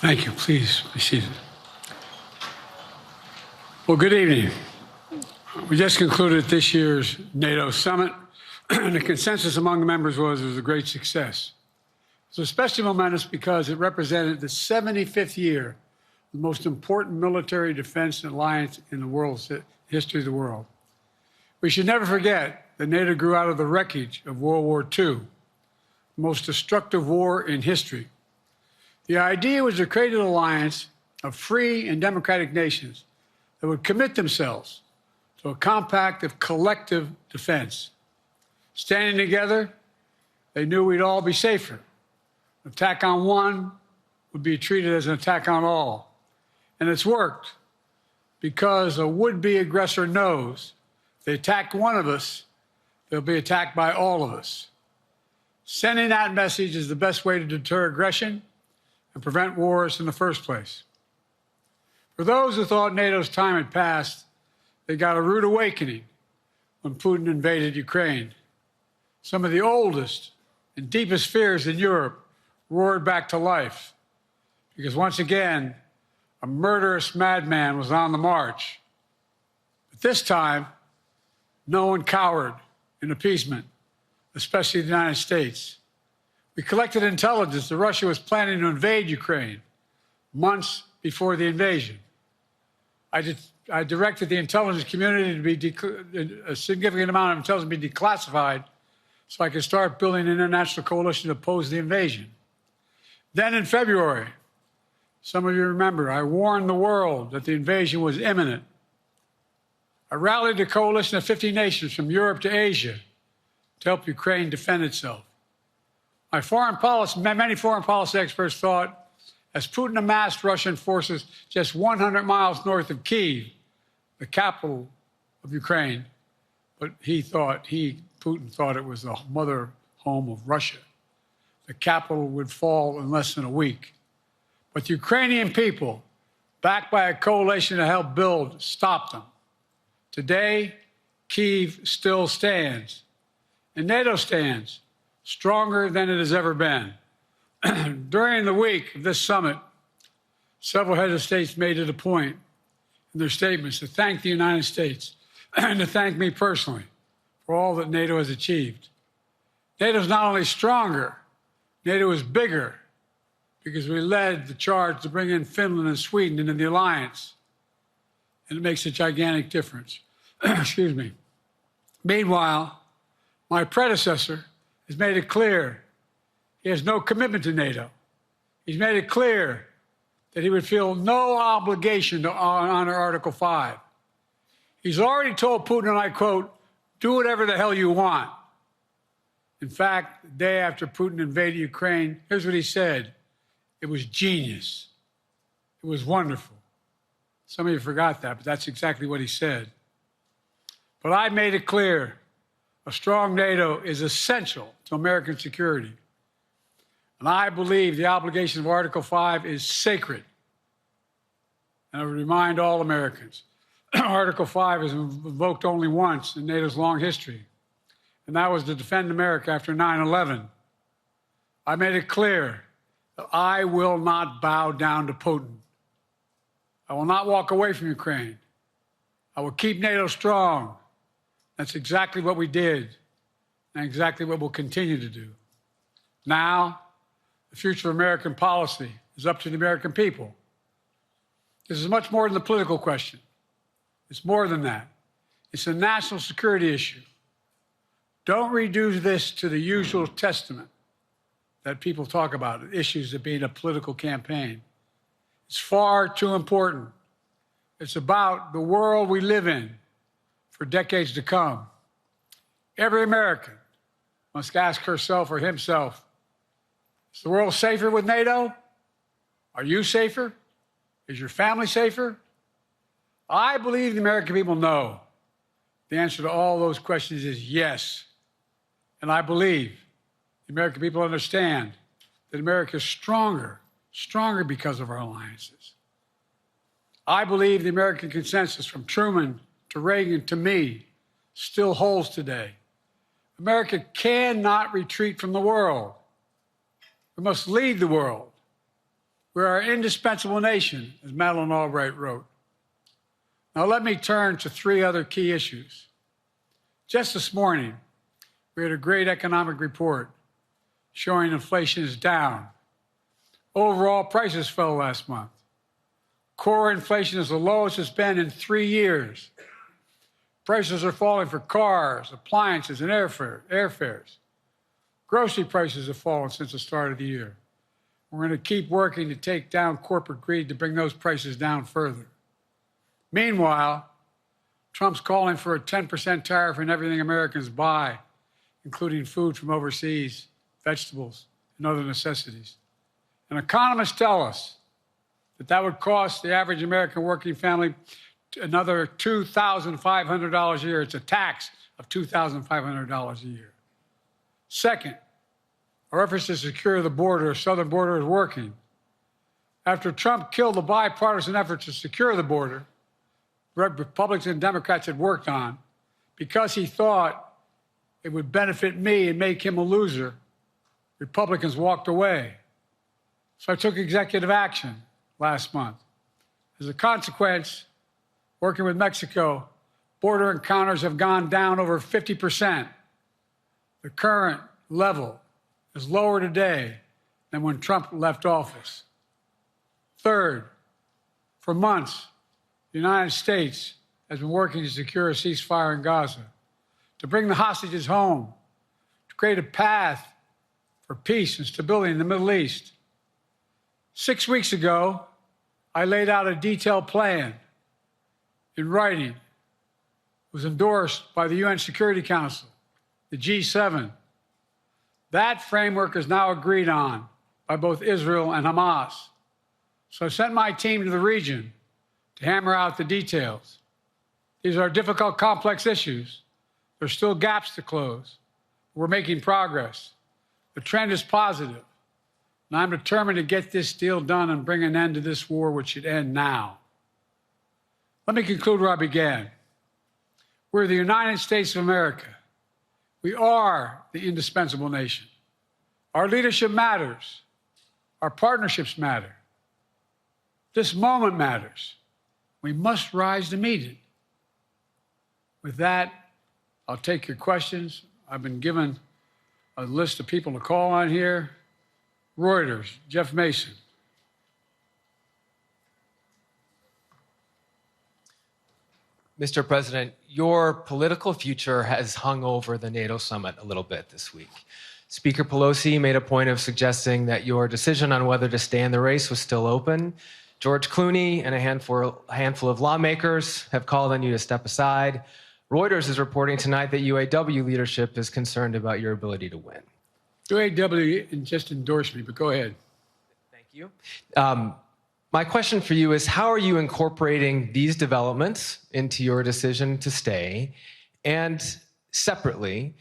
Thank you. Please be seated. Well, good evening. We just concluded this year's NATO summit, and the consensus among the members was it was a great success. It was especially momentous because it represented the 75th year, the most important military defense alliance in the world's history of the world. We should never forget that NATO grew out of the wreckage of World War II, the most destructive war in history. The idea was to create an alliance of free and democratic nations that would commit themselves to a compact of collective defense. Standing together, they knew we'd all be safer. An attack on one would be treated as an attack on all. And it's worked because a would-be aggressor knows if they attack one of us, they'll be attacked by all of us. Sending that message is the best way to deter aggression and prevent wars in the first place. For those who thought NATO's time had passed, they got a rude awakening when Putin invaded Ukraine. Some of the oldest and deepest fears in Europe roared back to life because once again, a murderous madman was on the march. But this time, no one cowered in appeasement, especially the United States. We collected intelligence that Russia was planning to invade Ukraine months before the invasion. I directed the intelligence community to be a significant amount of intelligence to be declassified so I could start building an international coalition to oppose the invasion. Then in February, some of you remember, I warned the world that the invasion was imminent. I rallied a coalition of 50 nations from Europe to Asia to help Ukraine defend itself. Many foreign policy experts thought as Putin amassed Russian forces just 100 miles north of Kyiv, the capital of Ukraine, but Putin thought it was the mother home of Russia. The capital would fall in less than a week. But the Ukrainian people, backed by a coalition to help build, stopped them. Today, Kyiv still stands, and NATO stands stronger than it has ever been. During the week of this summit, several heads of states made it a point in their statements to thank the United States and to thank me personally for all that NATO has achieved. NATO is not only stronger, NATO is bigger because we led the charge to bring in Finland and Sweden into the alliance, and it makes a gigantic difference. Excuse me. Meanwhile, my predecessor has made it clear he has no commitment to NATO. He's made it clear that he would feel no obligation to honor Article 5. He's already told Putin, and I quote, "Do whatever the hell you want." In fact, the day after Putin invaded Ukraine, here's what he said. It was genius. It was wonderful. Some of you forgot that, but that's exactly what he said. But I made it clear a strong NATO is essential to American security. And I believe the obligation of Article 5 is sacred. And I would remind all Americans, Article 5 is invoked only once in NATO's long history, and that was to defend America after 9/11. I made it clear that I will not bow down to Putin. I will not walk away from Ukraine. I will keep NATO strong. That's exactly what we did, and exactly what we'll continue to do. Now, the future of American policy is up to the American people. This is much more than a political question. It's more than that. It's a national security issue. Don't reduce this to the usual testament that people talk about, issues of being a political campaign. It's far too important. It's about the world we live in for decades to come. Every American must ask herself or himself, is the world safer with NATO? Are you safer? Is your family safer? I believe the American people know. The answer to all those questions is yes. And I believe the American people understand that America is stronger because of our alliances. I believe the American consensus from Truman to Reagan to me still holds today. America cannot retreat from the world. We must lead the world. We are an indispensable nation, as Madeleine Albright wrote. Now let me turn to three other key issues. Just this morning, we had a great economic report showing inflation is down. Overall prices fell last month. Core inflation is the lowest it's been in 3 years. Prices are falling for cars, appliances, and airfares. Grocery prices have fallen since the start of the year. We're going to keep working to take down corporate greed to bring those prices down further. Meanwhile, Trump's calling for a 10% tariff on everything Americans buy, including food from overseas, vegetables, and other necessities. And economists tell us that would cost the average American working family another $2,500 a year. It's a tax of $2,500 a year. Second, our efforts to secure the border, the southern border, is working. After Trump killed the bipartisan efforts to secure the border, Republicans and Democrats had worked on, because he thought it would benefit me and make him a loser, Republicans walked away. So I took executive action last month. As a consequence, working with Mexico, border encounters have gone down over 50%. The current level is lower today than when Trump left office. Third, for months, the United States has been working to secure a ceasefire in Gaza, to bring the hostages home, to create a path for peace and stability in the Middle East. 6 weeks ago, I laid out a detailed plan in writing. It was endorsed by the UN Security Council, the G7. That framework is now agreed on by both Israel and Hamas. So I sent my team to the region to hammer out the details. These are difficult, complex issues. There's still gaps to close. We're making progress. The trend is positive. And I'm determined to get this deal done and bring an end to this war, which should end now. Let me conclude where I began. We're the United States of America. We are the indispensable nation. Our leadership matters. Our partnerships matter. This moment matters. We must rise to meet it. With that, I'll take your questions. I've been given a list of people to call on here. Reuters, Jeff Mason. Mr. President, your political future has hung over the NATO summit a little bit this week. Speaker Pelosi made a point of suggesting that your decision on whether to stay in the race was still open. George Clooney and a handful of lawmakers have called on you to step aside. Reuters is reporting tonight that UAW leadership is concerned about your ability to win. UAW just endorsed me, but go ahead. Thank you. My question for you is, how are you incorporating these developments into your decision to stay? And separately,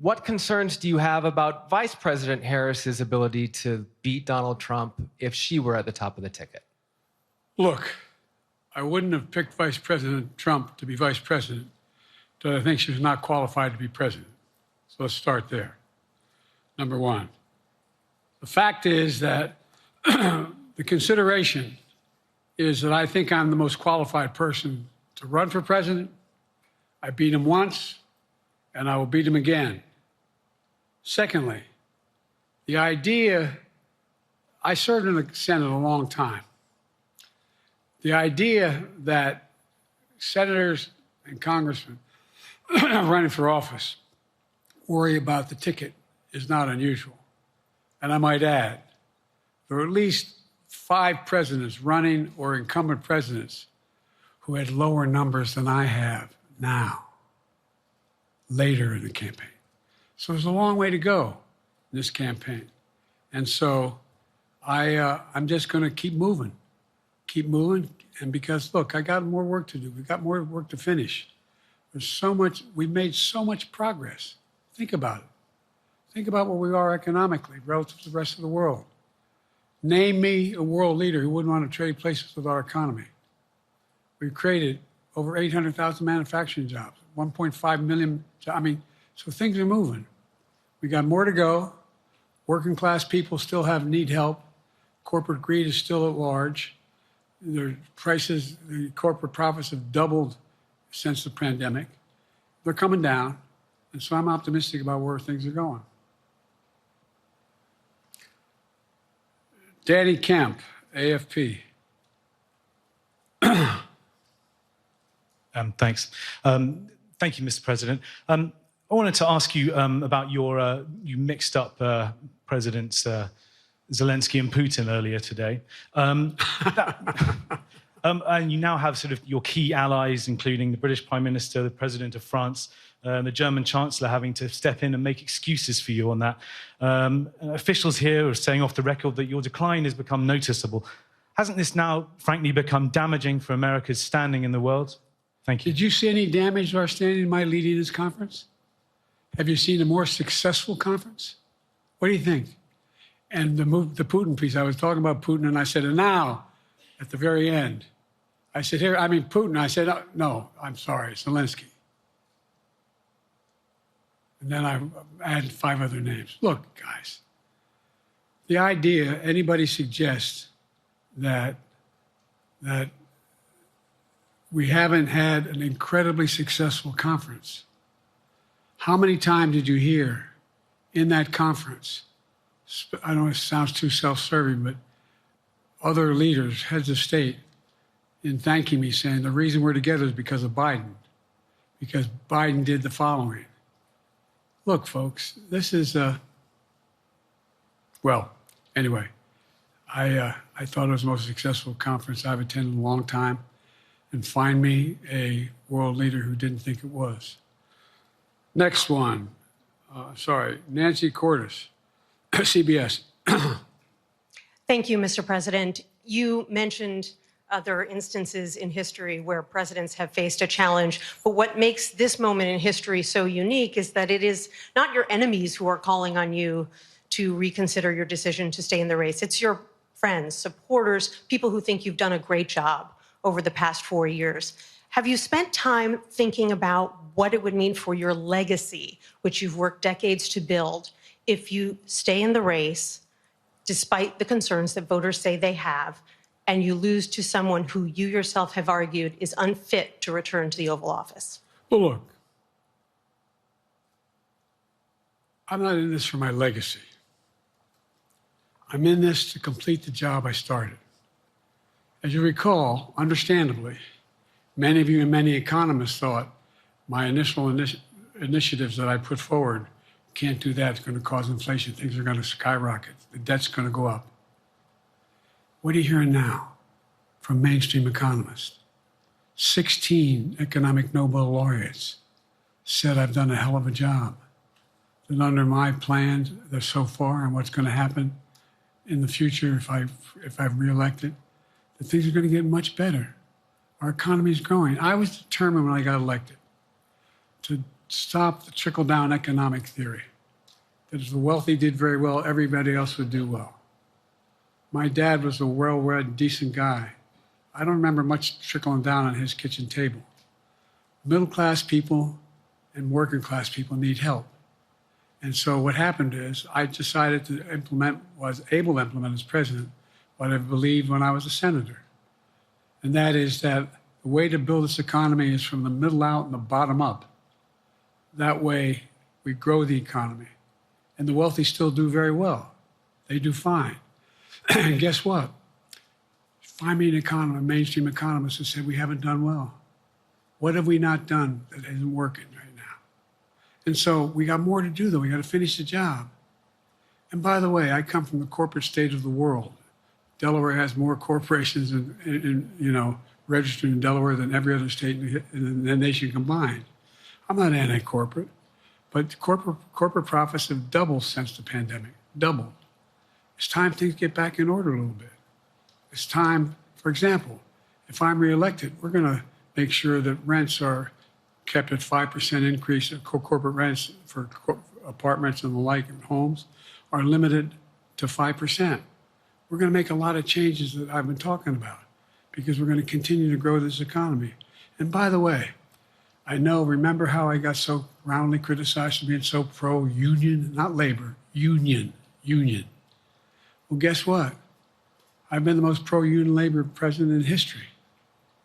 what concerns do you have about Vice President Harris's ability to beat Donald Trump if she were at the top of the ticket? Look, I wouldn't have picked Vice President Trump to be vice president, but I think she was not qualified to be president. So let's start there. Number one. The fact is that the consideration is that I think I'm the most qualified person to run for president. I beat him once, and I will beat him again. Secondly, the idea, I served in the Senate a long time. The idea that senators and congressmen running for office worry about the ticket is not unusual. And I might add, there are at least 5 presidents running or incumbent presidents who had lower numbers than I have now, later in the campaign. So there's a long way to go in this campaign. And so I'm just going to keep moving. And because, look, I got more work to do. We've got more work to finish. There's so much, we've made so much progress. Think about it. Think about where we are economically relative to the rest of the world. Name me a world leader who wouldn't want to trade places with our economy. We've created over 800,000 manufacturing jobs, 1.5 million jobs. So things are moving. We got more to go. Working class people still need help. Corporate greed is still at large. Their prices, the corporate profits have doubled since the pandemic. They're coming down, and so I'm optimistic about where things are going. Danny Kemp, AFP. Thanks. Thank you, Mr. President. I wanted to ask you about your, you mixed up Presidents Zelensky and Putin earlier today. And you now have sort of your key allies, including the British Prime Minister, the President of France, the German Chancellor having to step in and make excuses for you on that. Officials here are saying off the record that your decline has become noticeable. Hasn't this now, frankly, become damaging for America's standing in the world? Thank you. Did you see any damage to our standing in my leading this conference? Have you seen a more successful conference? What do you think? And the Putin piece, I was talking about Putin, and I said, and now, at the very end, I said, here, I mean, Putin. I said, no, I'm sorry, Zelensky. And then I added 5 other names. Look, guys, the idea anybody suggests that we haven't had an incredibly successful conference. How many times did you hear in that conference, I know it sounds too self-serving, but other leaders, heads of state, in thanking me, saying the reason we're together is because of Biden, because Biden did the following. Look, folks, this is, well, anyway, I thought it was the most successful conference I've attended in a long time, and find me a world leader who didn't think it was. Next one, Nancy Cordes, CBS. Thank you, Mr. President. You mentioned other instances in history where presidents have faced a challenge, but what makes this moment in history so unique is that it is not your enemies who are calling on you to reconsider your decision to stay in the race. It's your friends, supporters, people who think you've done a great job over the past 4 years. Have you spent time thinking about what it would mean for your legacy, which you've worked decades to build, if you stay in the race, despite the concerns that voters say they have, and you lose to someone who you yourself have argued is unfit to return to the Oval Office? Well, look, I'm not in this for my legacy. I'm in this to complete the job I started. As you recall, understandably, many of you and many economists thought my initial initiatives that I put forward, can't do that, it's going to cause inflation, things are going to skyrocket, the debt's going to go up. What are you hearing now from mainstream economists? 16 economic Nobel laureates said I've done a hell of a job. That under my plans so far and what's going to happen in the future if I'm reelected, that things are going to get much better. Our economy is growing. I was determined when I got elected to stop the trickle-down economic theory, that if the wealthy did very well, everybody else would do well. My dad was a well-read, decent guy. I don't remember much trickling down on his kitchen table. Middle-class people and working-class people need help. And so what happened is I decided to implement, was able to implement as president, what I believed when I was a senator. And that is that the way to build this economy is from the middle out and the bottom up. That way we grow the economy. And the wealthy still do very well. They do fine. And guess what? Find me an economist, a mainstream economist who said we haven't done well. What have we not done that isn't working right now? And so we got more to do, though. We got to finish the job. And by the way, I come from the corporate state of the world. Delaware has more corporations registered in Delaware than every other state in the nation combined. I'm not anti-corporate, but corporate profits have doubled since the pandemic, doubled. It's time things get back in order a little bit. It's time, for example, if I'm reelected, we're going to make sure that rents are kept at 5% increase, corporate rents for apartments and the like and homes are limited to 5%. We're going to make a lot of changes that I've been talking about because we're going to continue to grow this economy. And by the way, I know, remember how I got so roundly criticized for being so pro-union, not labor, union. Well, guess what? I've been the most pro-union labor president in history.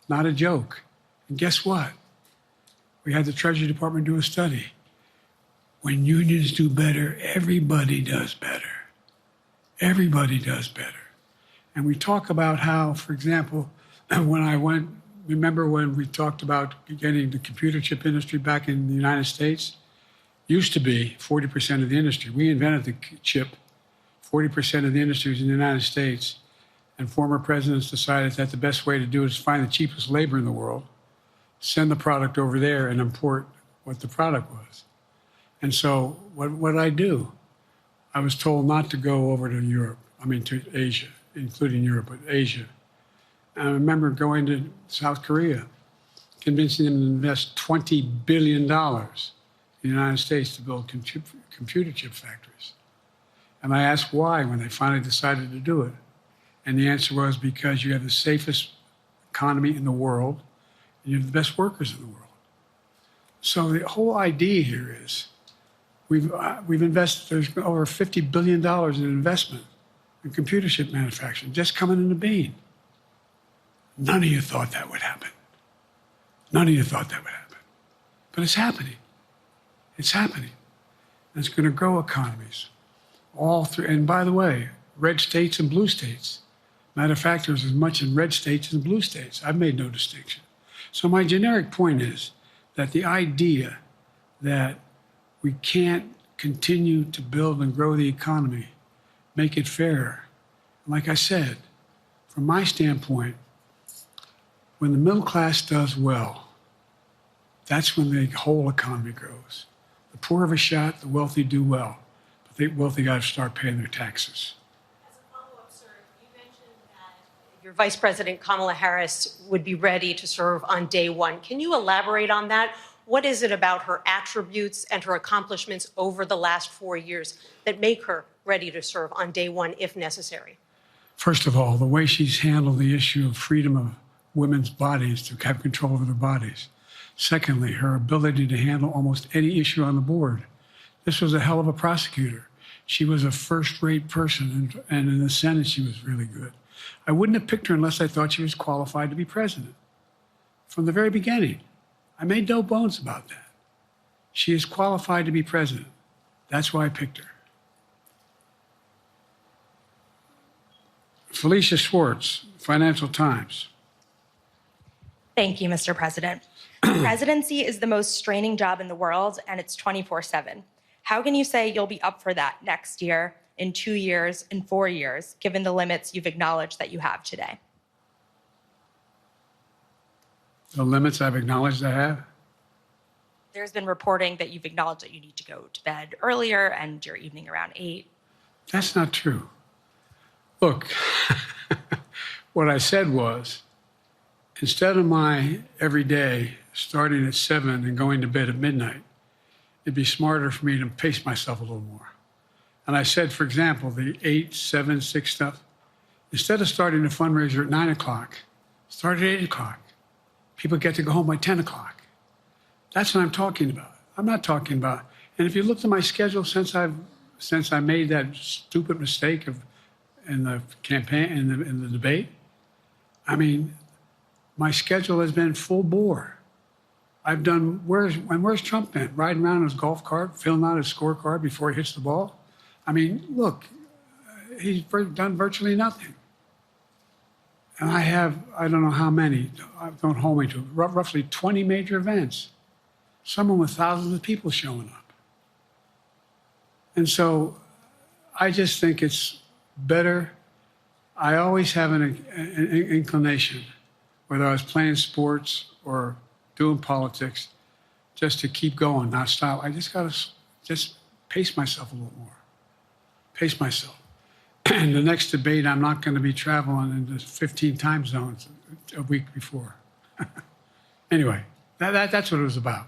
Not a joke. And guess what? We had the Treasury Department do a study. When unions do better, everybody does better. Everybody does better. And we talk about how, for example, remember when we talked about getting the computer chip industry back in the United States? Used to be 40% of the industry. We invented the chip. 40% of the industry was in the United States. And former presidents decided that the best way to do it is find the cheapest labor in the world, send the product over there, and import what the product was. And so what did I do? I was told not to go over to Europe, to Asia, including Europe, but Asia. And I remember going to South Korea, convincing them to invest $20 billion in the United States to build computer chip factories. And I asked why when they finally decided to do it. And the answer was because you have the safest economy in the world, and you have the best workers in the world. So the whole idea here is we've invested, there's over $50 billion in investment in computer chip manufacturing just coming into being. None of you thought that would happen. None of you thought that would happen. But it's happening. It's happening. And it's going to grow economies all through. And by the way, red states and blue states. Matter of fact, there's as much in red states as in blue states. I've made no distinction. So my generic point is that the idea that we can't continue to build and grow the economy, make it fairer. Like I said, from my standpoint, when the middle class does well, that's when the whole economy grows. The poor have a shot, the wealthy do well, but the wealthy got to start paying their taxes. Your Vice President Kamala Harris would be ready to serve on day one. Can you elaborate on that? What is it about her attributes and her accomplishments over the last 4 years that make her ready to serve on day one if necessary? First of all, the way she's handled the issue of freedom of women's bodies to have control over their bodies. Secondly, her ability to handle almost any issue on the board. This was a hell of a prosecutor. She was a first-rate person, and in the Senate, she was really good. I wouldn't have picked her unless I thought she was qualified to be president. From the very beginning, I made no bones about that. She is qualified to be president. That's why I picked her. Felicia Schwartz, Financial Times. Thank you, Mr. President. Presidency is the most straining job in the world, and it's 24/7. How can you say you'll be up for that next year, in 2 years, in 4 years, given the limits you've acknowledged that you have today? The limits I've acknowledged I have? There's been reporting that you've acknowledged that you need to go to bed earlier and your evening around 8. That's not true. Look, what I said was, instead of my every day starting at 7 and going to bed at midnight, it'd be smarter for me to pace myself a little more. And I said, for example, the 8, 7, 6 stuff, instead of starting a fundraiser at 9 o'clock, start at 8 o'clock. People get to go home by 10 o'clock. That's what I'm talking about. I'm not talking about, and if you look at my schedule since I made that stupid mistake in the campaign, in the debate, I mean, my schedule has been full bore. I've done, where's Trump been? Riding around in his golf cart, filling out his scorecard before he hits the ball? I mean, look, he's done virtually nothing. And I have, I don't know how many, don't hold me to it, roughly 20 major events. Some with thousands of people showing up. And so I just think it's better. I always have an inclination, whether I was playing sports or doing politics, just to keep going, not stop. I just got to just pace myself a little more. Pace myself. And the next debate, I'm not going to be traveling into 15 time zones a week before. Anyway, that's what it was about.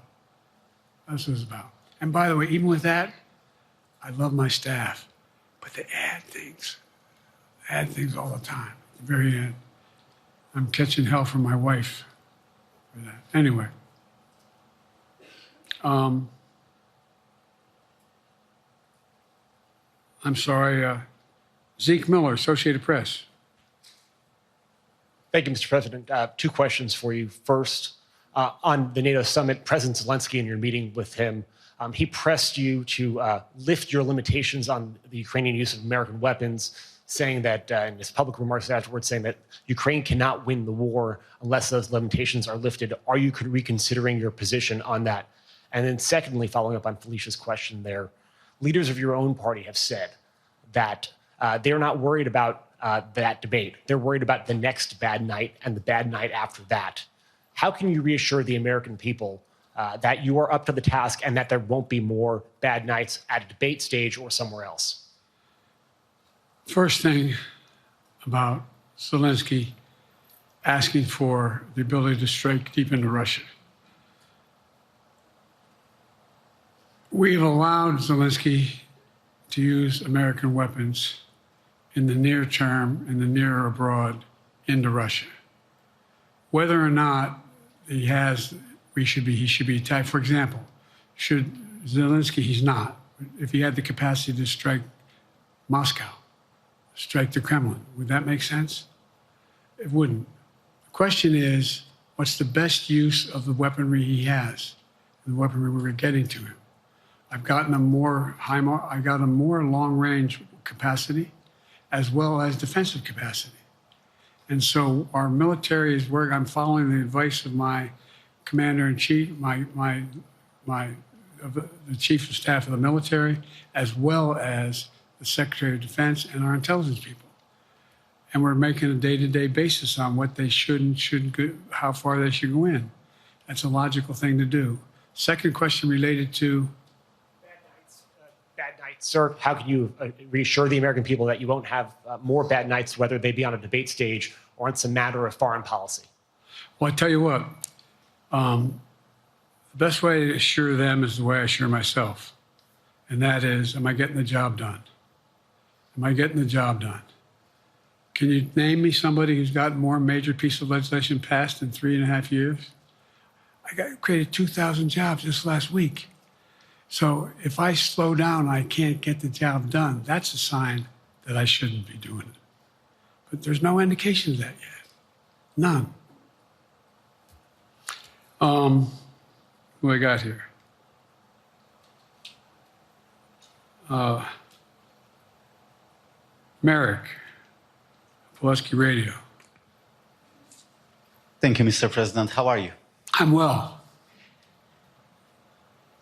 That's what it was about. And by the way, even with that, I love my staff, but they add things all the time. At the very end, I'm catching hell from my wife for that. Anyway, I'm sorry. Zeke Miller, Associated Press. Thank you, Mr. President. Two questions for you. First, on the NATO summit, President Zelensky, in your meeting with him, he pressed you to lift your limitations on the Ukrainian use of American weapons, saying that, in his public remarks afterwards, saying that Ukraine cannot win the war unless those limitations are lifted. Are you reconsidering your position on that? And then secondly, following up on Felicia's question there, leaders of your own party have said that they're not worried about that debate. They're worried about the next bad night and the bad night after that. How can you reassure the American people that you are up to the task and that there won't be more bad nights at a debate stage or somewhere else? First thing about Zelensky asking for the ability to strike deep into Russia. We've allowed Zelensky to use American weapons in the near term, in the near or abroad, into Russia. Whether or not he should be attacked. For example, should Zelensky, he's not. If he had the capacity to strike Moscow, strike the Kremlin, would that make sense? It wouldn't. The question is, what's the best use of the weaponry he has, and the weaponry we're getting to him? I've gotten a more long-range capacity, as well as defensive capacity. And so our military is where I'm following the advice of my commander-in-chief, the chief of staff of the military, as well as the Secretary of Defense and our intelligence people. And we're making a day-to-day basis on what they should and shouldn't go, how far they should go in. That's a logical thing to do. Second question related to Bad nights, sir. How can you reassure the American people that you won't have more bad nights, whether they be on a debate stage or it's a matter of foreign policy? Well, I tell you what, the best way to assure them is the way I assure myself. And that is, am I getting the job done? Am I getting the job done? Can you name me somebody who's got more major piece of legislation passed in 3.5 years? I created 2,000 jobs just last week. So if I slow down, I can't get the job done. That's a sign that I shouldn't be doing it. But there's no indication of that yet. None. Who I got here? Merrick, Pulaski Radio. Thank you, Mr. President. How are you? I'm well.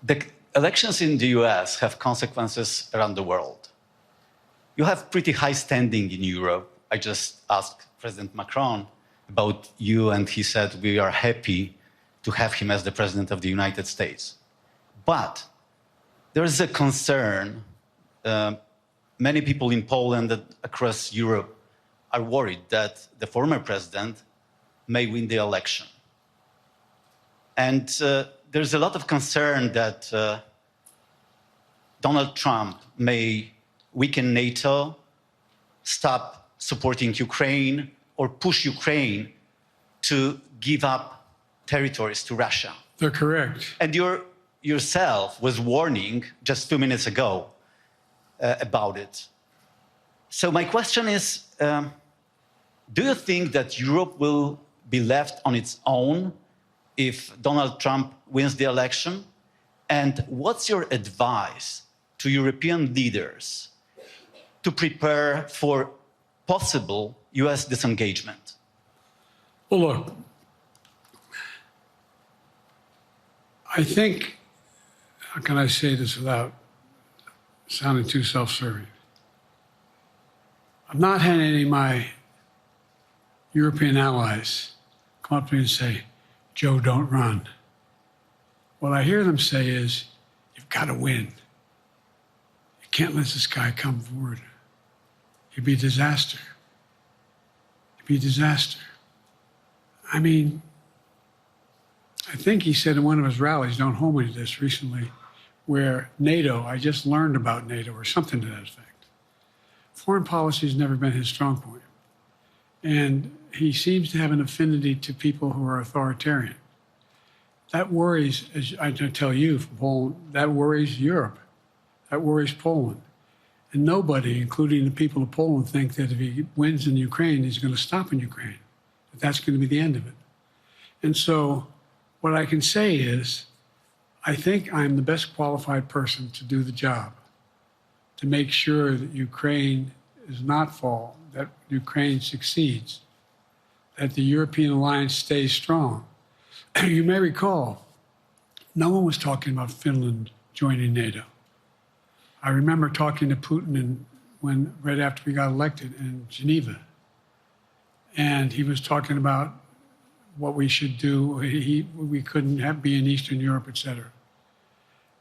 The elections in the US have consequences around the world. You have pretty high standing in Europe. I just asked President Macron about you, and he said we are happy to have him as the President of the United States. But there is a concern. Many people in Poland and across Europe are worried that the former president may win the election. And there's a lot of concern that Donald Trump may weaken NATO, stop supporting Ukraine, or push Ukraine to give up territories to Russia. They're correct. And yourself was warning just 2 minutes ago about it. So my question is, do you think that Europe will be left on its own if Donald Trump wins the election? And what's your advice to European leaders to prepare for possible US disengagement? Well, look, I think, how can I say this without sounding too self-serving? I'm not having any of my European allies come up to me and say, Joe, don't run. What I hear them say is, you've got to win. You can't let this guy come forward. It'd be a disaster. It'd be a disaster. I mean, I think he said in one of his rallies, don't hold me to this, recently, where NATO, I just learned about NATO or something to that effect. Foreign policy has never been his strong point. And he seems to have an affinity to people who are authoritarian. That worries, as I tell you from Poland, that worries Europe. That worries Poland. And nobody, including the people of Poland, think that if he wins in Ukraine, he's going to stop in Ukraine. that that's going to be the end of it. And so what I can say is, I think I'm the best qualified person to do the job, to make sure that Ukraine does not fall, that Ukraine succeeds, that the European alliance stays strong. You may recall, no one was talking about Finland joining NATO. I remember talking to Putin right after we got elected in Geneva, and he was talking about what we should do. We couldn't be in Eastern Europe, et cetera.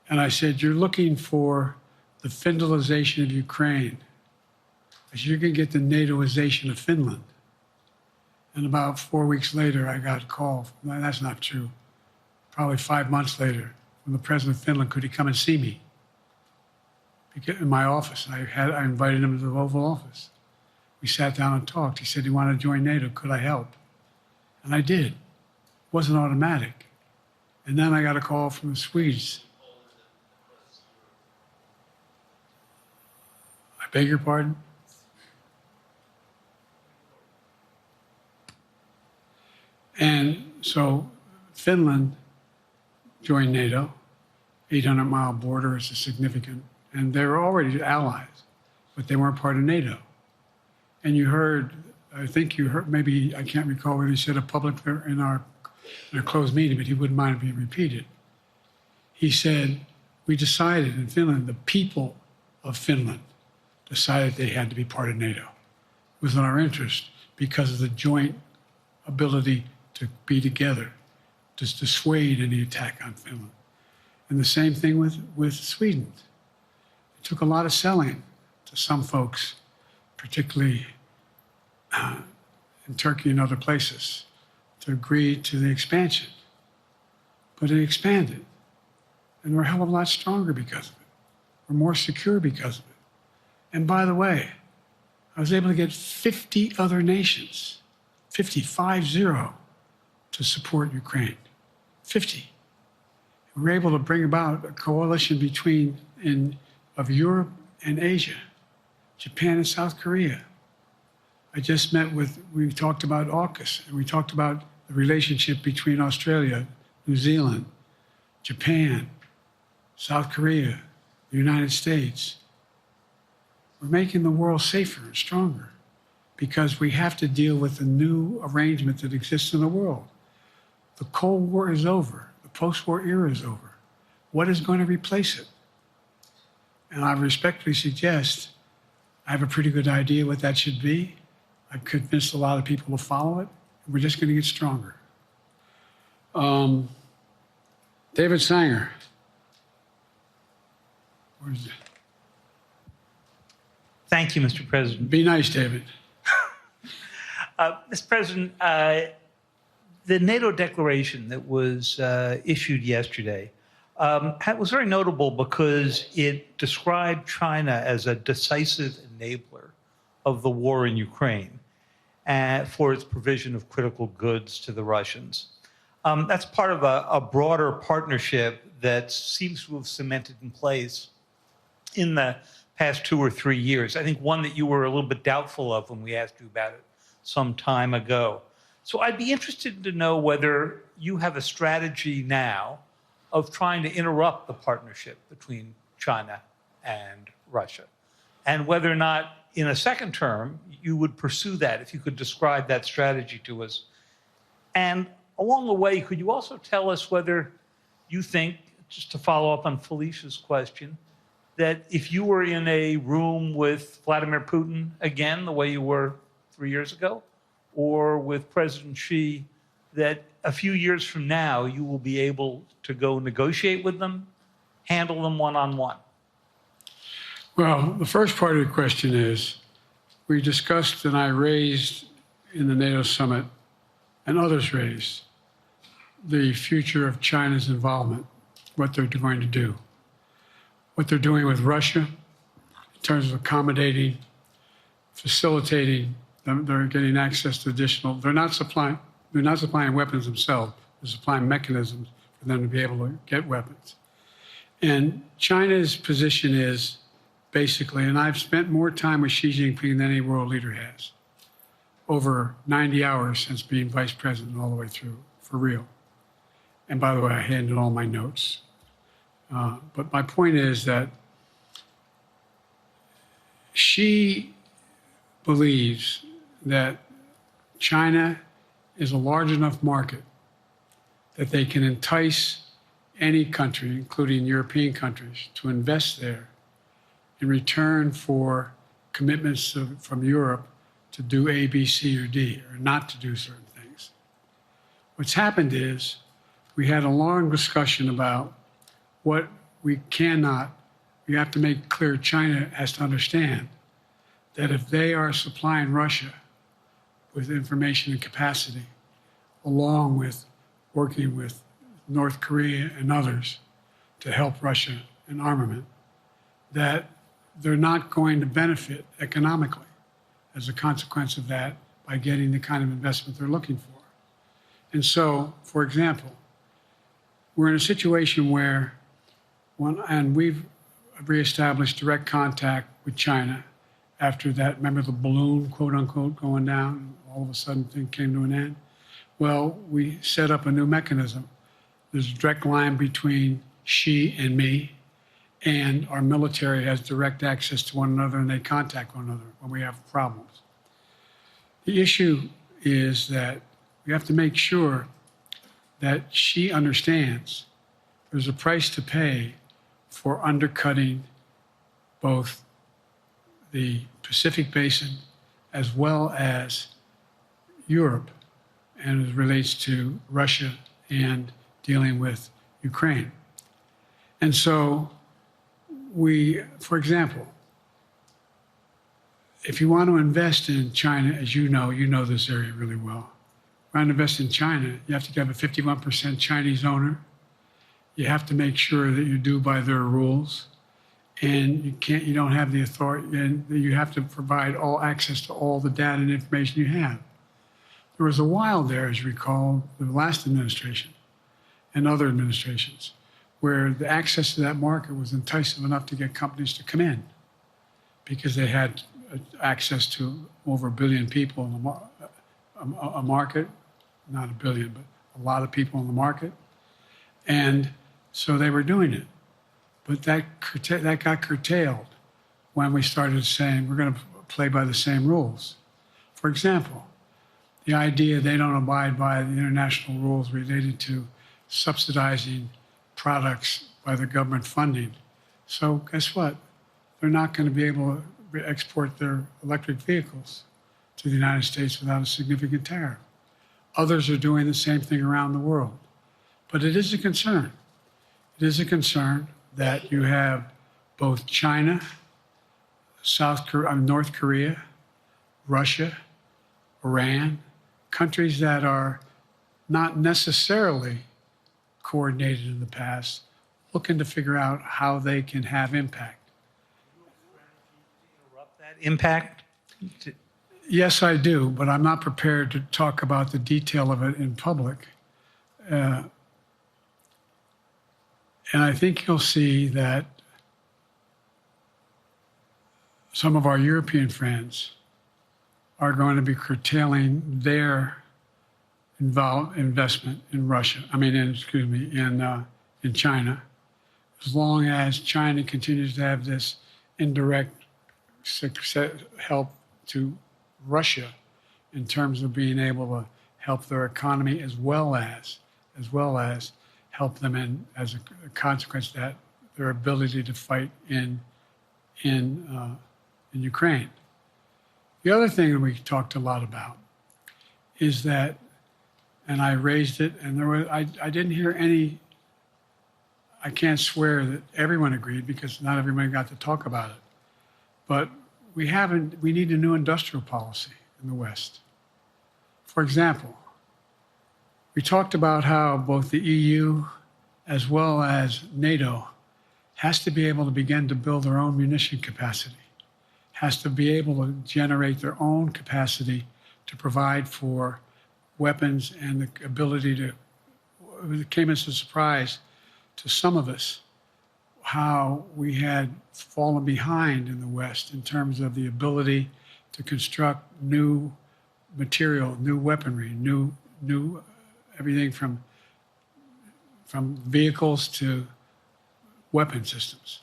And I said, you're looking for the Finlandization of Ukraine. I said, you're going to get the NATOization of Finland. And about 4 weeks later, I got a call. That's not true. Probably 5 months later, from the president of Finland, could he come and see me? In my office. I invited him to the Oval Office. We sat down and talked. He said he wanted to join NATO. Could I help? And I did. It wasn't automatic. And then I got a call from the Swedes. I beg your pardon? And so Finland joined NATO. 800-mile border is a significant, and they were already allies, but they weren't part of NATO. And you heard, I think you heard, maybe, I can't recall whether he said it publicly in our closed meeting, but he wouldn't mind being repeated. He said, we decided in Finland, the people of Finland decided they had to be part of NATO. It was in our interest because of the joint ability to be together, to dissuade any attack on Finland. And the same thing with Sweden. It took a lot of selling to some folks, particularly in Turkey and other places, to agree to the expansion. But it expanded. And we're a hell of a lot stronger because of it. We're more secure because of it. And by the way, I was able to get 50 other nations, 50, to support Ukraine. 50. We were able to bring about a coalition of Europe and Asia, Japan and South Korea. I just we talked about AUKUS, and we talked about the relationship between Australia, New Zealand, Japan, South Korea, the United States. We're making the world safer and stronger because we have to deal with the new arrangement that exists in the world. The Cold War is over. The post-war era is over. What is going to replace it? And I respectfully suggest I have a pretty good idea what that should be. I've convinced a lot of people to follow it. And we're just going to get stronger. David Sanger. Where's it? Thank you, Mr. President. Be nice, David. Mr. President, the NATO declaration that was issued yesterday was very notable because it described China as a decisive enabler of the war in Ukraine for its provision of critical goods to the Russians. That's part of a broader partnership that seems to have cemented in place in the past 2 or 3 years. I think one that you were a little bit doubtful of when we asked you about it some time ago. So I'd be interested to know whether you have a strategy now of trying to interrupt the partnership between China and Russia, and whether or not in a second term you would pursue that, if you could describe that strategy to us. And along the way, could you also tell us whether you think, just to follow up on Felicia's question, that if you were in a room with Vladimir Putin again, the way you were 3 years ago, or with President Xi, that a few years from now you will be able to go negotiate with them, handle them one-on-one? Well, the first part of the question is, we discussed and I raised in the NATO summit, and others raised, the future of China's involvement, what they're going to do, what they're doing with Russia in terms of accommodating, facilitating. They're getting access to additional. They're not supplying weapons themselves. They're supplying mechanisms for them to be able to get weapons. And China's position is basically, and I've spent more time with Xi Jinping than any world leader has over 90 hours since being vice president all the way through, for real. And by the way, I handed all my notes. But my point is that she believes that China is a large enough market that they can entice any country, including European countries, to invest there in return for commitments from Europe to do A, B, C, or D, or not to do certain things. What's happened is we had a long discussion about what we have to make clear China has to understand that if they are supplying Russia with information and capacity, along with working with North Korea and others to help Russia in armament, that they're not going to benefit economically as a consequence of that by getting the kind of investment they're looking for. And so, for example, we're in a situation where, and we've reestablished direct contact with China after that, remember the balloon, quote unquote, going down, all of a sudden things came to an end? Well, we set up a new mechanism. There's a direct line between Xi and me, and our military has direct access to one another, and they contact one another when we have problems. The issue is that we have to make sure that she understands there's a price to pay for undercutting both the Pacific Basin as well as Europe, and it relates to Russia and dealing with Ukraine. And so for example, if you want to invest in China, as you know this area really well. If you want to invest in China, you have to have a 51% Chinese owner. You have to make sure that you do by their rules. And you don't have the authority, and you have to provide all access to all the data and information you have. There was a while there, as you recall, the last administration and other administrations, where the access to that market was enticing enough to get companies to come in because they had access to over 1 billion people in a market, not 1 billion, but a lot of people in the market. And so they were doing it. But that got curtailed when we started saying we're going to play by the same rules. For example, the idea they don't abide by the international rules related to subsidizing products by the government funding. So guess what? They're not going to be able to export their electric vehicles to the United States without a significant tariff. Others are doing the same thing around the world. But it is a concern. It is a concern that you have both China, North Korea, Russia, Iran, countries that are not necessarily coordinated in the past, looking to figure out how they can have impact. Interrupt that impact? Yes, I do, but I'm not prepared to talk about the detail of it in public. And I think you'll see that some of our European friends are going to be curtailing their investment in in China, as long as China continues to have this indirect help to Russia in terms of being able to help their economy as well as help them in, as a consequence of that, their ability to fight in Ukraine. The other thing that we talked a lot about is that, and I raised it, and I didn't hear any. I can't swear that everyone agreed because not everybody got to talk about it, but we need a new industrial policy in the West. For example, we talked about how both the EU as well as NATO has to be able to begin to build their own munition capacity, has to be able to generate their own capacity to provide for weapons and the ability to, it came as a surprise to some of us how we had fallen behind in the West in terms of the ability to construct new material, new weaponry, new everything from vehicles to weapon systems.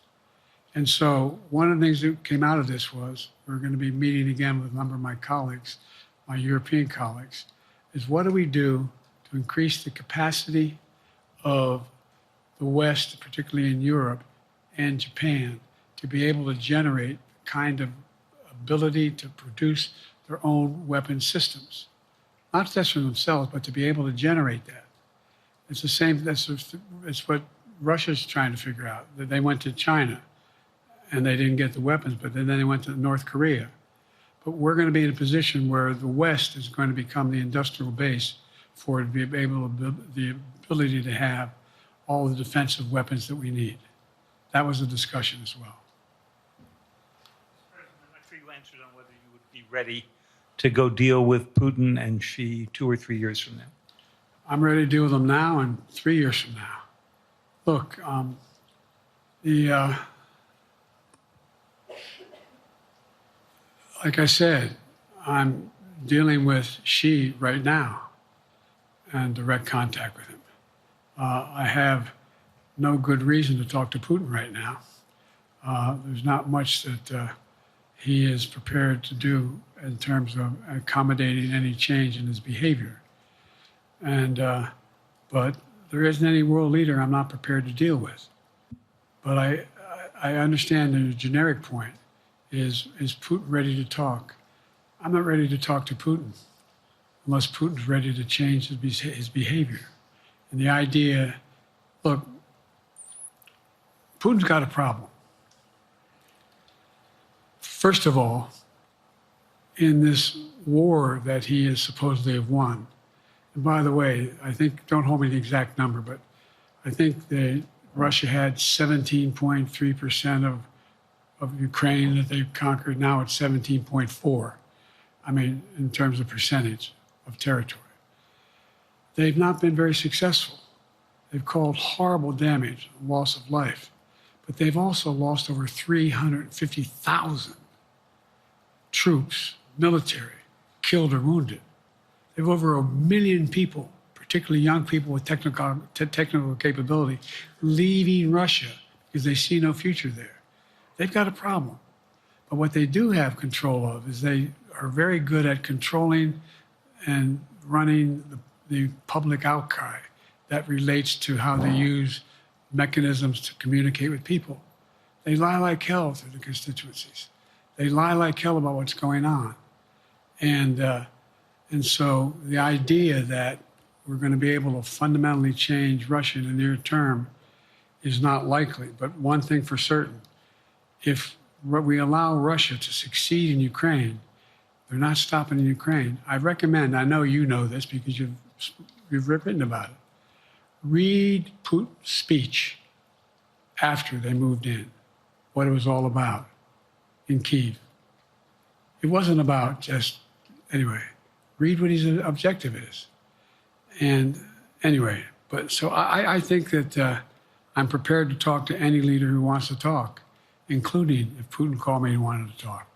And so one of the things that came out of this was we're going to be meeting again with a number of my colleagues, my European colleagues, is what do we do to increase the capacity of the West, particularly in Europe and Japan, to be able to generate the kind of ability to produce their own weapon systems. Not just for themselves, but to be able to generate that. It's the same, it's what Russia's trying to figure out. That they went to China and they didn't get the weapons, but then they went to North Korea. But we're going to be in a position where the West is going to become the industrial base for it to be able to, the ability to have all the defensive weapons that we need. That was a discussion as well. I'm not sure you answered on whether you would be ready to go deal with Putin and Xi 2 or 3 years from now. I'm ready to deal with them now and 3 years from now. Look, like I said, I'm dealing with Xi right now and direct contact with him. I have no good reason to talk to Putin right now. There's not much that he is prepared to do in terms of accommodating any change in his behavior. But there isn't any world leader I'm not prepared to deal with. But I understand the generic point is Putin ready to talk? I'm not ready to talk to Putin unless Putin's ready to change his behavior. And the idea, look, Putin's got a problem. First of all, in this war that he is supposedly have won, and by the way, I think, don't hold me to the exact number, but I think Russia had 17.3% of Ukraine that they've conquered. Now it's 17.4. I mean, in terms of percentage of territory. They've not been very successful. They've caused horrible damage, loss of life, but they've also lost over 350,000 troops, military, killed or wounded. They have over 1 million people, particularly young people with technical capability, leaving Russia because they see no future there. They've got a problem. But what they do have control of is they are very good at controlling and running the public outcry that relates to how they use mechanisms to communicate with people. They lie like hell to the constituencies. They lie like hell about what's going on. And so the idea that we're going to be able to fundamentally change Russia in the near term is not likely. But one thing for certain, if we allow Russia to succeed in Ukraine, they're not stopping in Ukraine. I recommend, I know you know this because you've written about it, read Putin's speech after they moved in, what it was all about in Kyiv. It wasn't about just, anyway, read what his objective is. And anyway, but so I think that I'm prepared to talk to any leader who wants to talk, including if Putin called me and wanted to talk.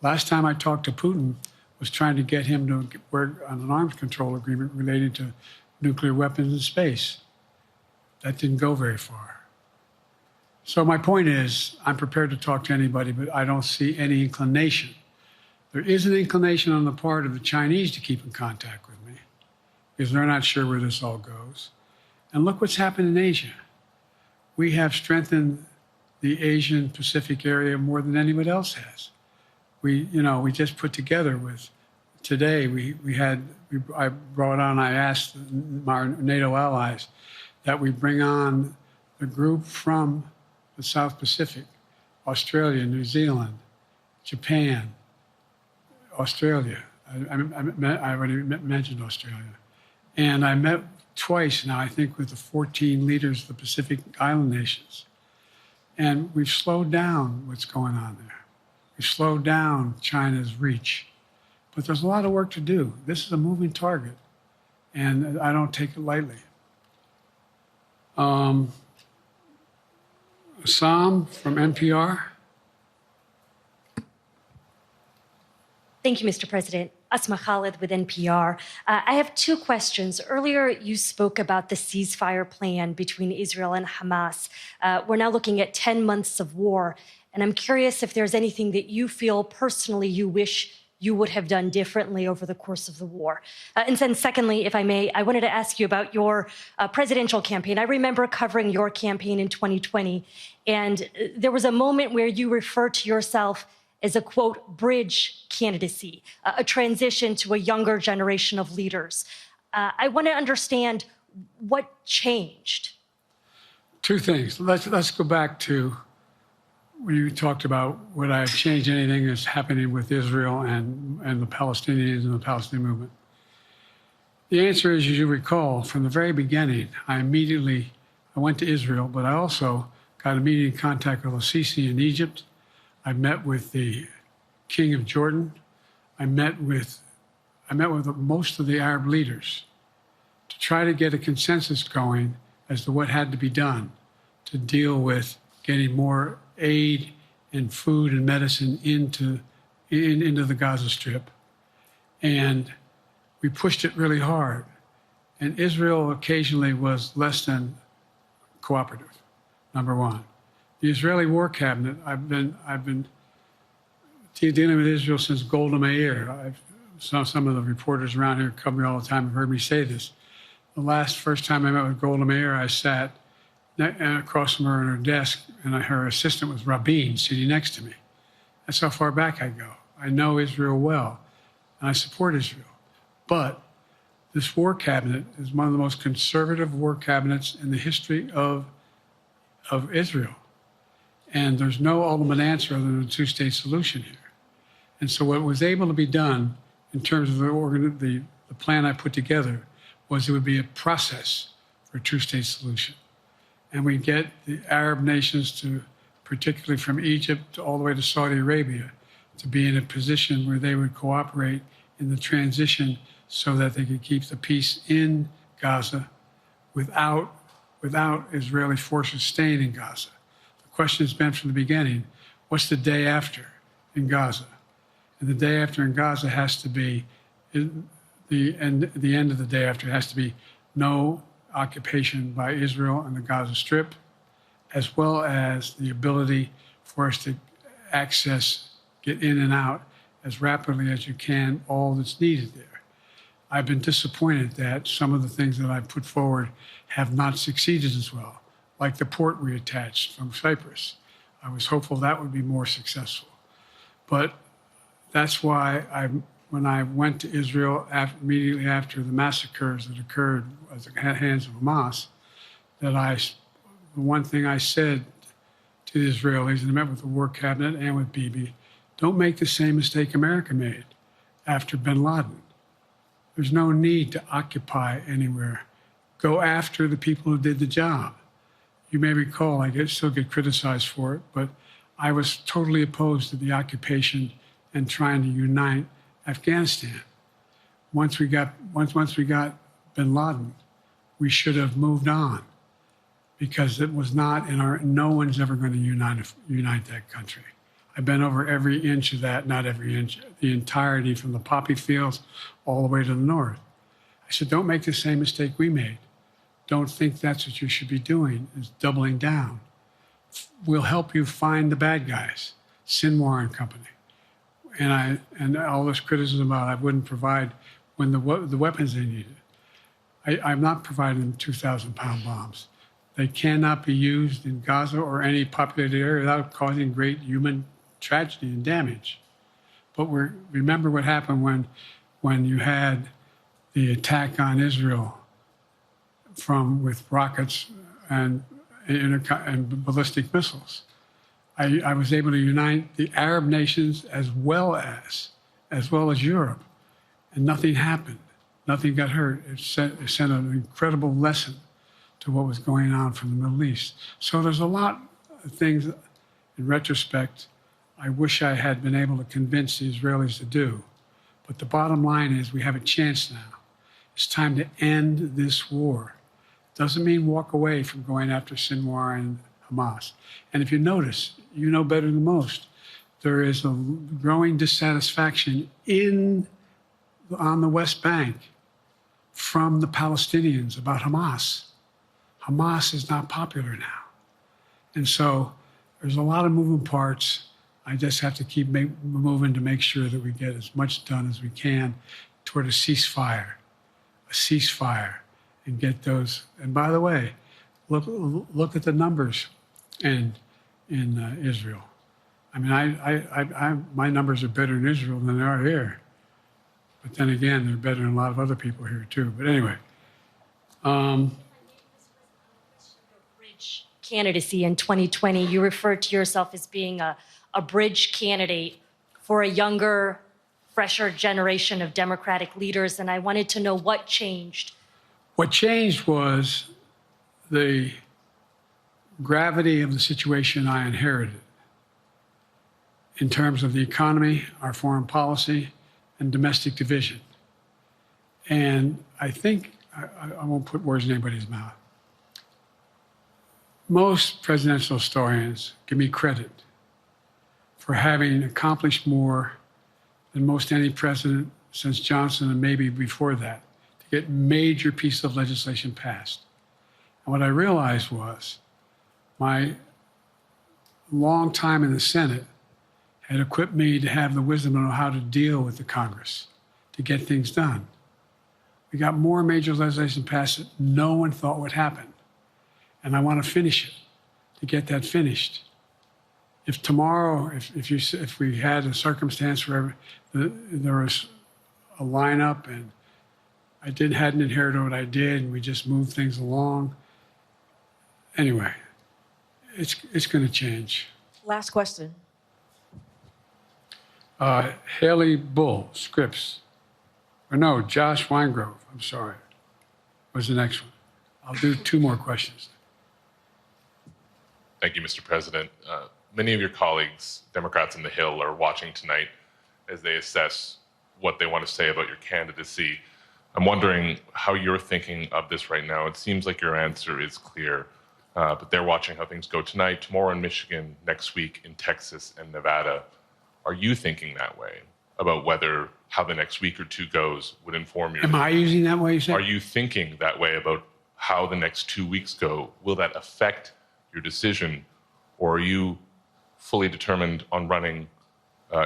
Last time I talked to Putin was trying to get him to work on an arms control agreement related to nuclear weapons in space. That didn't go very far. So my point is, I'm prepared to talk to anybody, but I don't see any inclination. There is an inclination on the part of the Chinese to keep in contact with me because they're not sure where this all goes. And look what's happened in Asia. We have strengthened the Asian Pacific area more than anybody else has. We just put together with, today I brought on, I asked our NATO allies that we bring on the group from the South Pacific, Australia, New Zealand, Japan, Australia. I already mentioned Australia. And I met twice now, I think, with the 14 leaders of the Pacific Island nations. And we've slowed down what's going on there. We've slowed down China's reach. But there's a lot of work to do. This is a moving target, and I don't take it lightly. Assam from NPR. Thank you, Mr. President. Asma Khalid with NPR. I have two questions. Earlier, you spoke about the ceasefire plan between Israel and Hamas. We're now looking at 10 months of war, and I'm curious if there's anything that you feel personally you wish you would have done differently over the course of the war. And then secondly, if I may, I wanted to ask you about your presidential campaign. I remember covering your campaign in 2020, and there was a moment where you referred to yourself as a, quote, bridge candidacy, a transition to a younger generation of leaders. I want to understand what changed. Two things. Let's go back to when you talked about would I have changed anything that's happening with Israel and the Palestinians and the Palestinian movement. The answer is, as you recall, from the very beginning, I went to Israel, but I also got immediate contact with al-Sisi in Egypt. I met with the King of Jordan. I met with most of the Arab leaders to try to get a consensus going as to what had to be done to deal with getting more aid and food and medicine into the Gaza Strip. And we pushed it really hard. And Israel occasionally was less than cooperative, number one. The Israeli War Cabinet, I've been dealing with Israel since Golda Meir. Some of the reporters around here come me all the time have heard me say this. The first time I met with Golda Meir, I sat across from her at her desk, and her assistant was Rabin sitting next to me. That's how far back I go. I know Israel well, and I support Israel. But this war cabinet is one of the most conservative war cabinets in the history of Israel. And there's no ultimate answer other than a two-state solution here. And so what was able to be done in terms of the plan I put together was it would be a process for a two-state solution. And we get the Arab nations to, particularly from Egypt all the way to Saudi Arabia, to be in a position where they would cooperate in the transition so that they could keep the peace in Gaza without Israeli forces staying in Gaza. The question has been from the beginning, what's the day after in Gaza? And the day after in Gaza has to be, the end of the day after has to be no occupation by Israel on the Gaza Strip, as well as the ability for us to get in and out as rapidly as you can, all that's needed there. I've been disappointed that some of the things that I put forward have not succeeded as well, like the port we attached from Cyprus. I was hopeful that would be more successful. But that's why when I went to Israel immediately after the massacres that occurred at the hands of Hamas, the one thing I said to the Israelis, and I met with the War Cabinet and with Bibi, don't make the same mistake America made after bin Laden. There's no need to occupy anywhere. Go after the people who did the job. You may recall, I still get criticized for it, but I was totally opposed to the occupation and trying to unite Afghanistan. Once we got bin Laden, we should have moved on, because it was not no one's ever going to unite that country. I've been over every inch of that, not every inch, the entirety from the poppy fields all the way to the north. I said, don't make the same mistake we made. Don't think that's what you should be doing, is doubling down. We'll help you find the bad guys, Sinwar and company. And all this criticism about I wouldn't provide when the weapons they needed. I'm not providing them 2,000-pound bombs. They cannot be used in Gaza or any populated area without causing great human tragedy and damage. But remember what happened when you had the attack on Israel with rockets and ballistic missiles. I was able to unite the Arab nations as well as Europe, and nothing happened. Nothing got hurt. It sent an incredible lesson to what was going on from the Middle East. So there's a lot of things, in retrospect, I wish I had been able to convince the Israelis to do. But the bottom line is we have a chance now. It's time to end this war. Doesn't mean walk away from going after Sinwar and Hamas. And if you notice, you know better than most, there is a growing dissatisfaction in on the West Bank from the Palestinians about Hamas. Hamas is not popular now. And so there's a lot of moving parts. I just have to keep moving to make sure that we get as much done as we can toward a ceasefire, and get those. And by the way, look at the numbers in Israel. I mean, my numbers are better in Israel than they are here. But then again, they're better than a lot of other people here too. But anyway. Bridge candidacy in 2020, you referred to yourself as being a bridge candidate for a younger, fresher generation of Democratic leaders, and I wanted to know what changed. What changed was the gravity of the situation I inherited in terms of the economy, our foreign policy, and domestic division. And I think, I won't put words in anybody's mouth. Most presidential historians give me credit for having accomplished more than most any president since Johnson and maybe before that to get major pieces of legislation passed. And what I realized was my long time in the Senate had equipped me to have the wisdom to know how to deal with the Congress, to get things done. We got more major legislation passed that no one thought would happen. And I want to finish it, to get that finished. If tomorrow, if we had a circumstance where there was a lineup and I hadn't inherited what I did and we just moved things along, anyway, it's going to change. Last question. Haley Bull, Scripps. Or no, Josh Weingrove, I'm sorry, was the next one. I'll do 2 more questions. Thank you, Mr. President. Many of your colleagues, Democrats on the Hill, are watching tonight as they assess what they want to say about your candidacy. I'm wondering how you're thinking of this right now. It seems like your answer is clear, but they're watching how things go tonight, tomorrow in Michigan, next week in Texas and Nevada. Are you thinking that way about whether how the next week or 2 goes would inform your... Am I using that way, you said? Are you thinking that way about how the next 2 weeks go? Will that affect your decision, or are you fully determined on running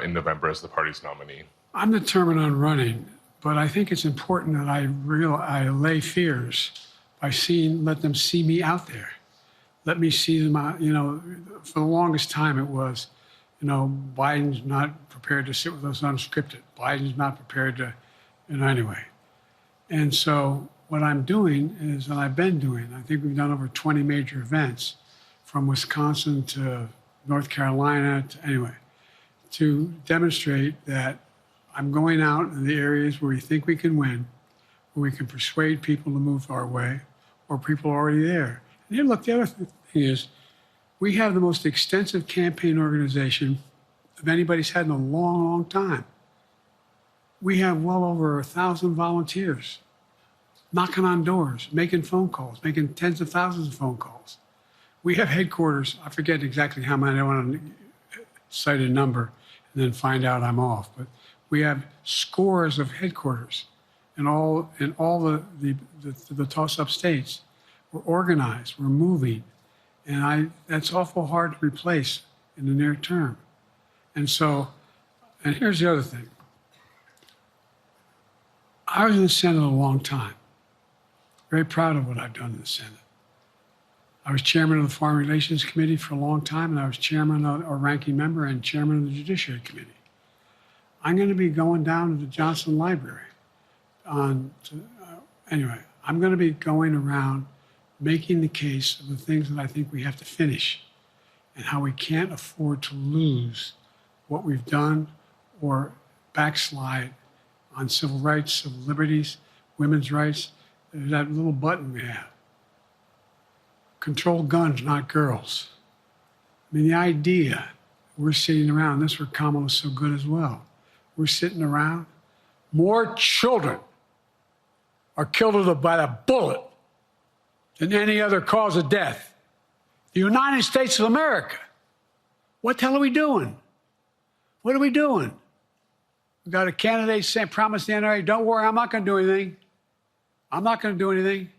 in November as the party's nominee? I'm determined on running, but I think it's important that I allay fears by let them see me out there. Let me see them out. You know, for the longest time it was, you know, Biden's not prepared to sit with us unscripted. Biden's not prepared to, anyway. And so what I'm doing is, and I've been doing, I think we've done over 20 major events from Wisconsin to North Carolina, to demonstrate that I'm going out in the areas where we think we can win, where we can persuade people to move our way, or people are already there. And then look, the other thing is, we have the most extensive campaign organization of anybody's had in a long, long time. We have well over 1,000 volunteers knocking on doors, making phone calls, making tens of thousands of phone calls. We have headquarters. I forget exactly how many. I don't want to cite a number and then find out I'm off. But we have scores of headquarters in all the toss-up states. We're organized. We're moving. And that's awful hard to replace in the near term. And so, and here's the other thing. I was in the Senate a long time. Very proud of what I've done in the Senate. I was chairman of the Foreign Relations Committee for a long time, and I was chairman or ranking member and chairman of the Judiciary Committee. I'm going to be going down to the Johnson Library anyway, I'm going to be going around making the case of the things that I think we have to finish and how we can't afford to lose what we've done or backslide on civil rights, civil liberties, women's rights. There's that little button we have. Control guns, not girls. I mean, the idea, we're sitting around, this is where Kamala's so good as well. We're sitting around, more children are killed by a bullet than any other cause of death. The United States of America. What the hell are we doing? What are we doing? We've got a candidate saying, promised the NRA, don't worry, I'm not going to do anything. I'm not going to do anything.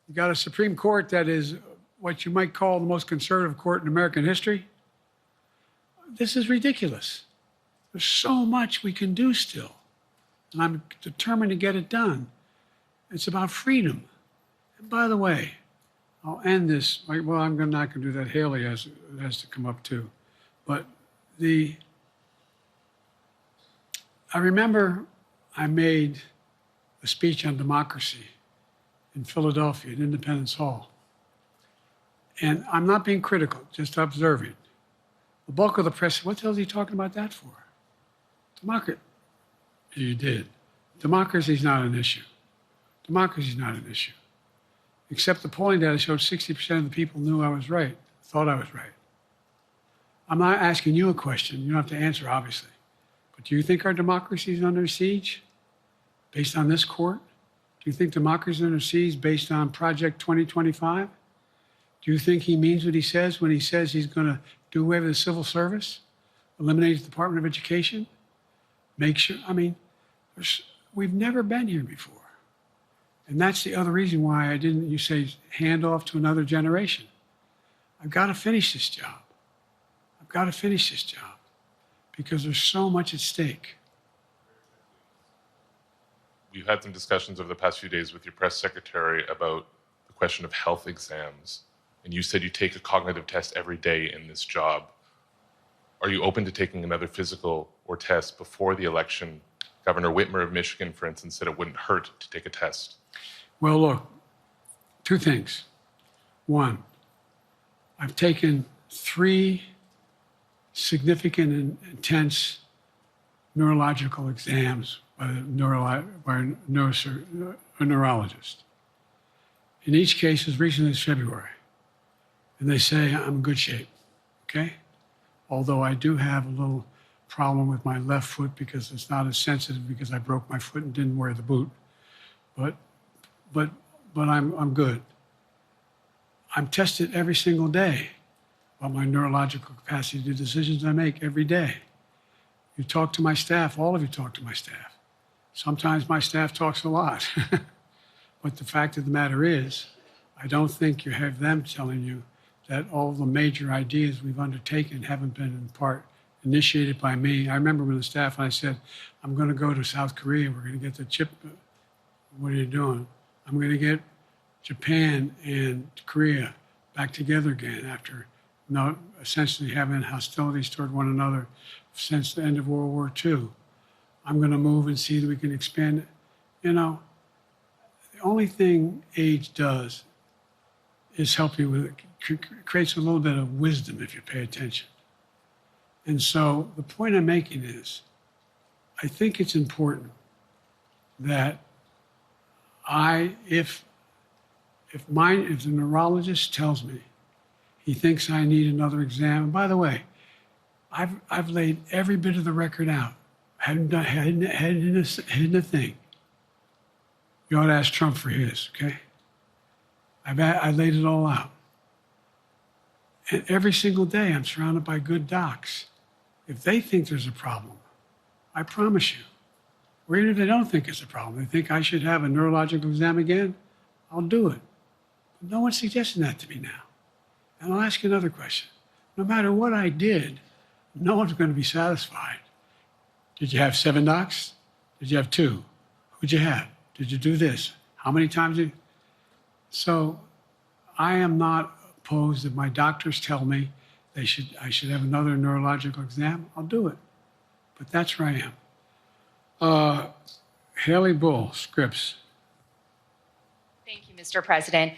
You've got a Supreme Court that is what you might call the most conservative court in American history. This is ridiculous. There's so much we can do still, and I'm determined to get it done. It's about freedom. And by the way, I'll end this. Well, I'm not going to do that. Haley has to come up too. But I remember I made a speech on democracy in Philadelphia at Independence Hall. And I'm not being critical, just observing. The bulk of the press said, what the hell is he talking about that for? Democracy. You did. Democracy is not an issue. Democracy is not an issue. Except the polling data showed 60% of the people knew I was right, thought I was right. I'm not asking you a question. You don't have to answer, obviously. But do you think our democracy is under siege based on this court? Do you think democracy is under siege based on Project 2025? Do you think he means what he says when he says he's going to do away with the civil service, eliminate the Department of Education, make sure, we've never been here before. And that's the other reason why you say, hand off to another generation. I've got to finish this job. I've got to finish this job because there's so much at stake. We've had some discussions over the past few days with your press secretary about the question of health exams. And you said you take a cognitive test every day in this job. Are you open to taking another physical or test before the election? Governor Whitmer of Michigan, for instance, said it wouldn't hurt to take a test. Well, look, two things. One, I've taken 3 significant and intense neurological exams by a neurologist. In each case, as recently as February. And they say I'm in good shape, okay? Although I do have a little problem with my left foot because it's not as sensitive because I broke my foot and didn't wear the boot. But I'm good. I'm tested every single day about my neurological capacity to do decisions I make every day. You talk to my staff, all of you talk to my staff. Sometimes my staff talks a lot. But the fact of the matter is, I don't think you have them telling you that all the major ideas we've undertaken haven't been in part initiated by me. I remember when the staff and I said, I'm going to go to South Korea, we're going to get the chip. What are you doing? I'm going to get Japan and Korea back together again after essentially having hostilities toward one another since the end of World War II. I'm going to move and see that we can expand it. The only thing age does is help you with it. Creates a little bit of wisdom if you pay attention. And so the point I'm making is, I think it's important that if the neurologist tells me he thinks I need another exam, and by the way, I've laid every bit of the record out, hadn't hidden a thing. You ought to ask Trump for his, okay? I laid it all out. And every single day, I'm surrounded by good docs. If they think there's a problem, I promise you, or even if they don't think it's a problem, they think I should have a neurological exam again, I'll do it. But no one's suggesting that to me now. And I'll ask you another question. No matter what I did, no one's going to be satisfied. Did you have 7 docs? Did you have 2? Who'd you have? Did you do this? How many times did you? So I am not opposed. If my doctors tell me I should have another neurological exam, I'll do it. But that's where I am. Haley Bull, Scripps. Thank you, Mr. President.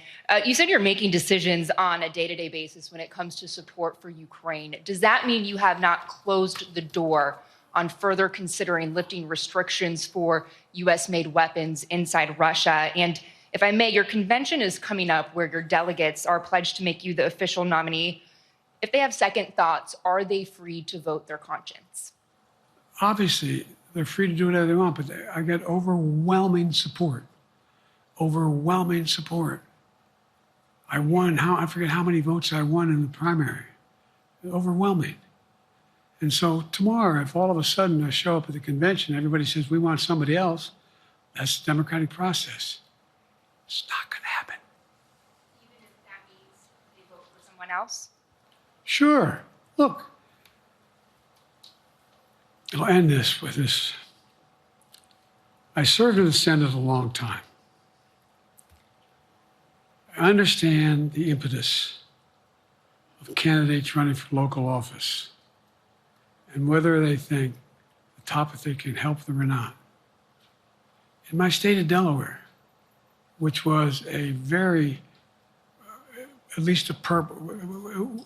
You said you're making decisions on a day-to-day basis when it comes to support for Ukraine. Does that mean you have not closed the door on further considering lifting restrictions for U.S.-made weapons inside Russia? And if I may, your convention is coming up where your delegates are pledged to make you the official nominee. If they have second thoughts, are they free to vote their conscience? Obviously, they're free to do whatever they want, but I get overwhelming support. Overwhelming support. I won, I forget how many votes I won in the primary. Overwhelming. And so tomorrow, if all of a sudden I show up at the convention, everybody says, we want somebody else, that's the democratic process. It's not going to happen. Even if that means they vote for someone else? Sure. Look, I'll end this with this. I served in the Senate a long time. I understand the impetus of candidates running for local office and whether they think the topic can help them or not. In my state of Delaware, which was a very, at least it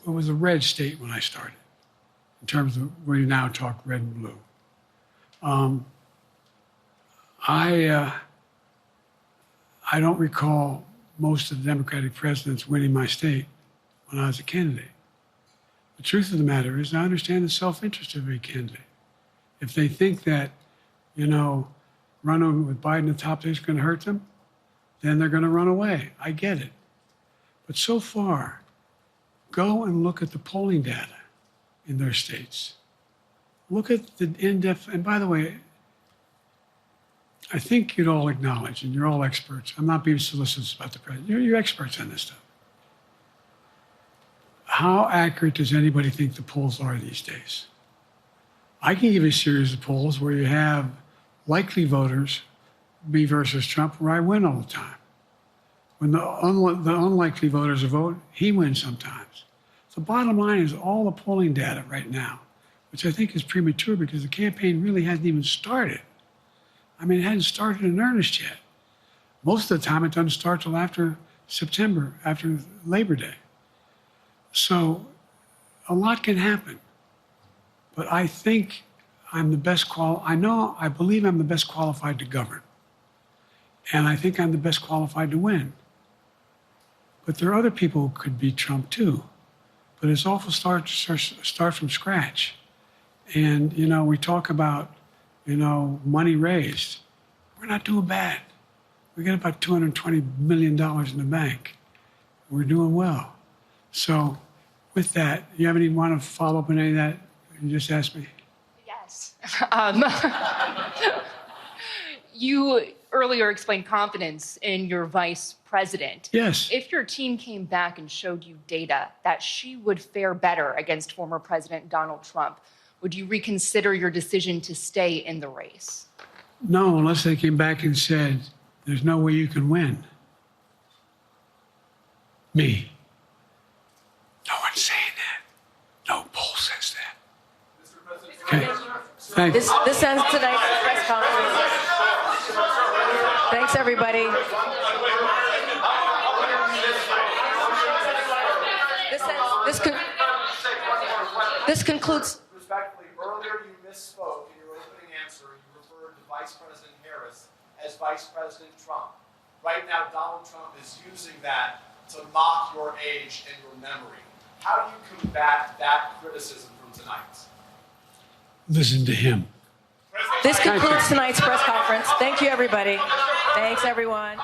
was a red state when I started, in terms of where you now talk red and blue. I don't recall most of the Democratic presidents winning my state when I was a candidate. The truth of the matter is I understand the self-interest of every candidate. If they think that, running with Biden at the top is going to hurt them, then they're going to run away. I get it. But so far, go and look at the polling data in their states. Look at the in-depth, and by the way, I think you'd all acknowledge, and you're all experts. I'm not being solicitous about the president. You're experts on this stuff. How accurate does anybody think the polls are these days? I can give you a series of polls where you have likely voters, me versus Trump, where I win all the time. When the unlikely voters vote, he wins sometimes. The bottom line is all the polling data right now, which I think is premature because the campaign really hasn't even started. I mean, it hadn't started in earnest yet. Most of the time, it doesn't start till after September, after Labor Day. So a lot can happen. But I think I'm the best I believe I'm the best qualified to govern. And I think I'm the best qualified to win. But there are other people who could beat Trump too. But it's awful start from scratch. And, we talk about, money raised. We're not doing bad. We got about $220 million in the bank. We're doing well. So with that, you have any want to follow up on any of that you just asked me? Yes. You earlier explained confidence in your vice president. Yes. If your team came back and showed you data that she would fare better against former President Donald Trump, would you reconsider your decision to stay in the race? No, unless they came back and said, there's no way you can win. Me. No one's saying that. No poll says that. Okay. Thanks. This ends tonight's press conference. Thanks, everybody. This concludes. Respectfully, earlier you misspoke in your opening answer. You referred to Vice President Harris as Vice President Trump. Right now, Donald Trump is using that to mock your age and your memory. How do you combat that criticism from tonight? Listen to him. This concludes tonight's press conference. Thank you, everybody. Thanks, everyone.